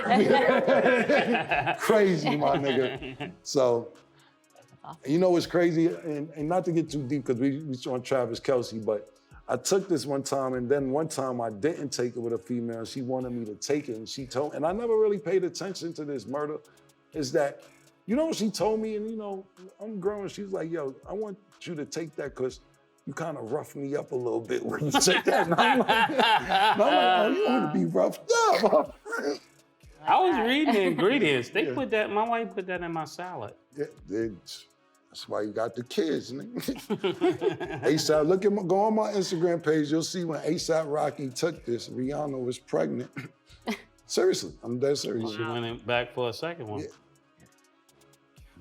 Yeah. Crazy, my nigga. So, you know what's crazy? And not to get too deep, because we on Travis Kelce, but I took this one time, and then one time I didn't take it with a female, and she wanted me to take it, and she told, and I never really paid attention to this murder, is that, you know what she told me, and you know, I'm growing, she's like, yo, I want you to take that because you kind of roughed me up a little bit when you take that. And I'm like, oh, you want to be roughed up. I was reading the ingredients. They put that, my wife put that in my salad. Yeah, that's why you got the kids, nigga. ASAP, go on my Instagram page, you'll see when ASAP Rocky took this, Rihanna was pregnant. Seriously, I'm dead serious. She went back for a second one. Yeah.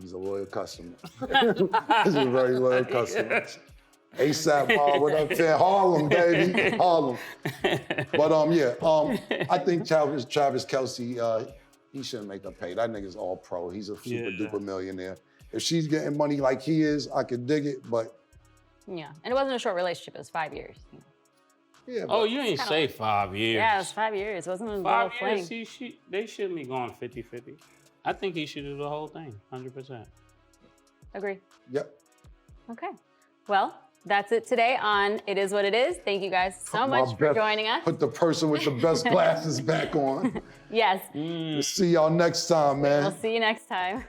He's a loyal customer. He's a very loyal customer. ASAP, what up, fan? Harlem, baby, Harlem. But I think Travis Kelce, he shouldn't make her pay. That nigga's all pro. He's a super duper millionaire. If she's getting money like he is, I could dig it, but. Yeah, and it wasn't a short relationship, it was 5 years. Yeah. Oh, you ain't say 5 years. Yeah, it was 5 years. It wasn't a 5 little years, fling. they shouldn't be going 50-50. I think he should do the whole thing, 100%. Agree. Yep. Okay. Well, that's it today on It Is What It Is. Thank you guys so much for joining us. Put the person with the best glasses back on. Yes. We'll see y'all next time, man. We'll see you next time.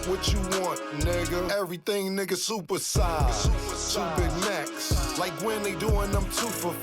What you want, nigga? Everything, nigga, super size. 2 Big Macs. Like when they doing them 2 for $5.